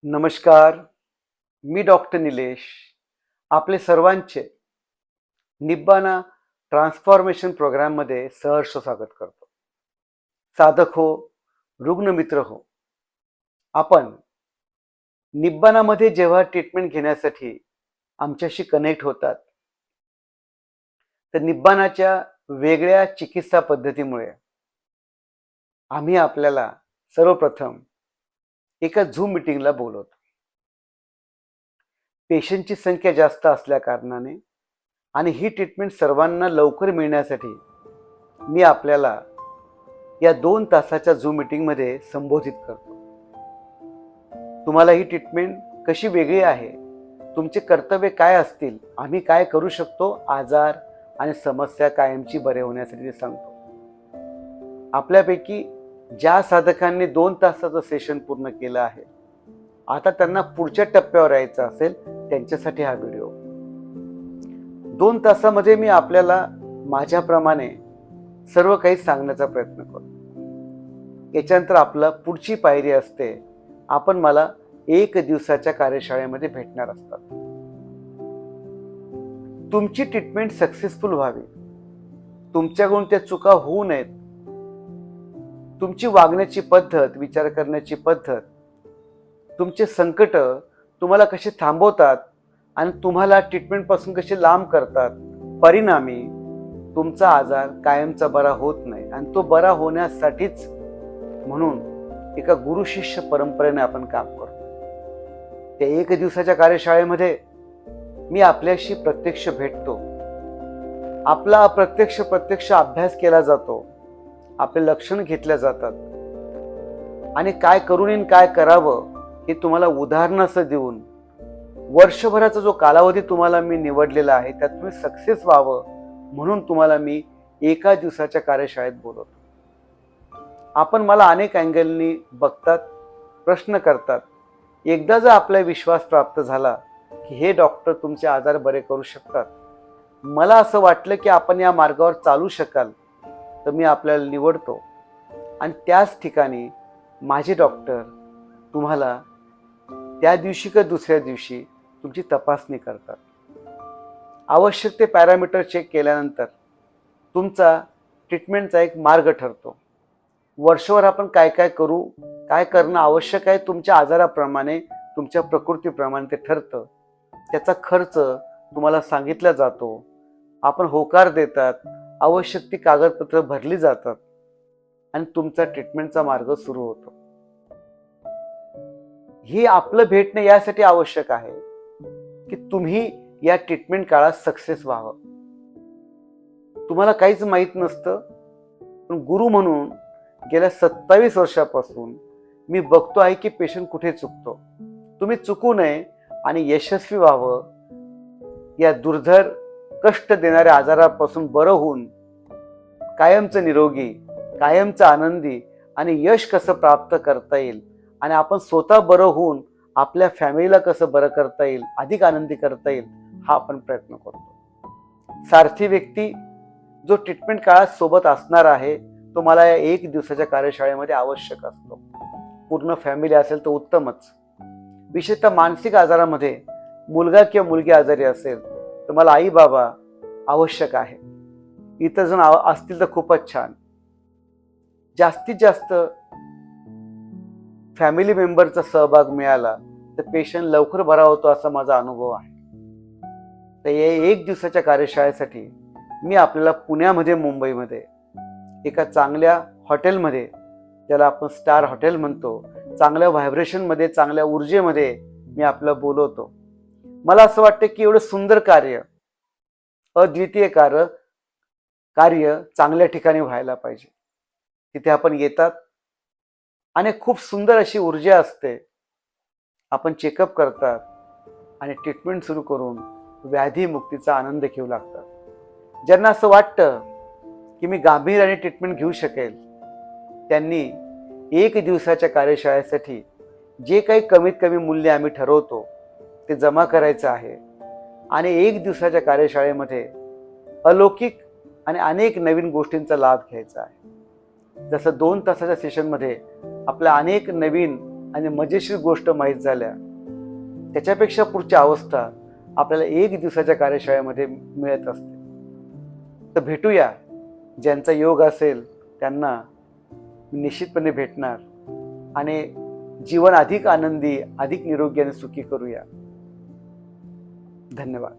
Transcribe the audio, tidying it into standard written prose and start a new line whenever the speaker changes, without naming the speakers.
नमस्कार. मी डॉक्टर निलेश. आपले सर्वांचे निब्बाना ट्रान्सफॉर्मेशन प्रोग्राममध्ये सहर्ष स्वागत करतो. साधक हो, रुग्णमित्र हो. आपण निब्बानामध्ये जेव्हा ट्रीटमेंट घेण्यासाठी आमच्याशी कनेक्ट होतात, तर निब्बानाच्या वेगळ्या चिकित्सा पद्धतीमुळे आम्ही आपल्याला सर्वप्रथम एका झूम मीटिंगला बोलवतो. पेशंटची संख्या जास्त असल्या कारणाने आणि ही ट्रीटमेंट सर्वांना लवकर मिळण्यासाठी मी आपल्याला या 2 तासाच्या झूम मीटिंगमध्ये संबोधित करतो. तुम्हाला ही ट्रीटमेंट कशी वेगळी आहे, तुमचे कर्तव्य काय असतील, आम्ही काय करू शकतो आजार आणि समस्या कायमची बरे होण्यासाठी ते सांगतो. आपल्यापैकी ज्या साधकांनी 2 तासाचं सेशन पूर्ण केलं आहे, आता त्यांना पुढच्या टप्प्यावर यायचं असेल त्यांच्यासाठी हा व्हिडिओ. 2 तासामध्ये मी आपल्याला माझ्याप्रमाणे सर्व काही सांगण्याचा प्रयत्न करतो. याच्यानंतर आपला पुढची पायरी असते, आपण मला 1 दिवसाच्या कार्यशाळेमध्ये भेटणार असतात. तुमची ट्रीटमेंट सक्सेसफुल व्हावी, तुमच्याकडून त्या चुका होऊ नयेत, तुमची वागण्याची पद्धत, विचार करण्याची पद्धत, तुमचे संकट तुम्हाला कसे थांबवतात आणि तुम्हाला ट्रीटमेंटपासून कसे लांब करतात, परिणामी तुमचा आजार कायमचा बरा होत नाही. आणि तो बरा होण्यासाठीच म्हणून एका गुरु शिष्य परंपरेने आपण काम करतो. त्या 1 दिवसाच्या कार्यशाळेमध्ये मी आपल्याशी प्रत्यक्ष भेटतो. आपला प्रत्यक्ष अभ्यास केला जातो, आपले लक्षण घेतल्या जातात आणि काय करू नये काय करावं हे तुम्हाला उदाहरणासह देऊन वर्षभराचा जो कालावधी तुम्हाला मी निवडलेला आहे त्यात तुम्ही सक्सेस व्हावं म्हणून तुम्हाला मी 1 दिवसाच्या कार्यशाळेत बोलवतो. आपण मला अनेक अँगलनी बघतात, प्रश्न करतात. एकदा जर आपला विश्वास प्राप्त झाला की हे डॉक्टर तुमचे आजार बरे करू शकतात, मला असं वाटलं की आपण या मार्गावर चालू शकाल, तर मी आपल्याला निवडतो आणि त्याच ठिकाणी माझे डॉक्टर तुम्हाला त्या दिवशी का दुसऱ्या दिवशी तुमची तपासणी करतात. आवश्यक ते पॅरामीटर चेक केल्यानंतर तुमचा ट्रीटमेंटचा एक मार्ग ठरतो. वर्षभर आपण काय काय करू, काय करणं आवश्यक आहे तुमच्या आजाराप्रमाणे, तुमच्या प्रकृतीप्रमाणे ते ठरतं. त्याचा खर्च तुम्हाला सांगितला जातो. आपण होकार देतात, आवश्यक ती कागदपत्र भरली जातात आणि तुमचा ट्रीटमेंटचा मार्ग सुरू होतो. ही आपलं भेटणं यासाठी आवश्यक आहे की तुम्ही या ट्रीटमेंट काळात सक्सेस व्हावं. तुम्हाला काहीच माहीत नसतं, पण गुरु म्हणून गेल्या 27 वर्षापासून मी बघतो आहे की पेशंट कुठे चुकतो. तुम्ही चुकू नये आणि यशस्वी व्हावं, या दुर्धर कष्ट देणाऱ्या आजारापासून बरं होऊन कायमचं निरोगी, कायमचं आनंदी आणि यश कसं प्राप्त करता येईल आणि आपण स्वतः बरं होऊन आपल्या फॅमिलीला कसं बरं करता येईल, अधिक आनंदी करता येईल, हा आपण प्रयत्न करतो. सारथी व्यक्ती जो ट्रीटमेंट काळात सोबत असणार आहे तो मला या 1 दिवसाच्या कार्यशाळेमध्ये आवश्यक असतो. पूर्ण फॅमिली असेल तर उत्तमच. विशेषतः मानसिक आजारामध्ये मुलगा किंवा मुलगी आजारी असेल तर मला आई बाबा आवश्यक आहे. इतर जण असतील तर खूपच छान. जास्तीत जास्त फॅमिली मेंबरचा सहभाग मिळाला तर पेशंट लवकर बरा होतो असा माझा अनुभव आहे. तर या 1 दिवसाच्या कार्यशाळेसाठी मी आपल्याला पुण्यामध्ये, मुंबईमध्ये एका चांगल्या हॉटेलमध्ये, ज्याला आपण स्टार हॉटेल म्हणतो, चांगल्या व्हायब्रेशनमध्ये, चांगल्या ऊर्जेमध्ये मी आपल्याला बोलवतो. मला असं वाटतं की एवढं सुंदर कार्य, अद्वितीय कार्य चांगल्या ठिकाणी व्हायला पाहिजे. तिथे आपण येतात आणि खूप सुंदर अशी ऊर्जा असते. आपण चेकअप करतात आणि ट्रीटमेंट सुरू करून व्याधीमुक्तीचा आनंद घेऊ लागतात. ज्यांना असं वाटतं की मी गांभीर्याने ट्रीटमेंट घेऊ शकेल, त्यांनी 1 दिवसाच्या कार्यशाळेसाठी जे काही कमीत कमी मूल्य आम्ही ठरवतो ते जमा करायचं आहे आणि 1 दिवसाच्या कार्यशाळेमध्ये अलौकिक आणि अनेक नवीन गोष्टींचा लाभ घ्यायचा आहे. जसं 2 तासाच्या सेशनमध्ये आपल्या अनेक नवीन आणि मजेशीर गोष्ट माहीत झाल्या, त्याच्यापेक्षा पुढची अवस्था आपल्याला 1 दिवसाच्या कार्यशाळेमध्ये मिळत असते. तर भेटूया. ज्यांचा योग असेल त्यांना निश्चितपणे भेटणार आणि जीवन अधिक आनंदी, अधिक निरोगी आणि सुखी करूया. धन्यवाद.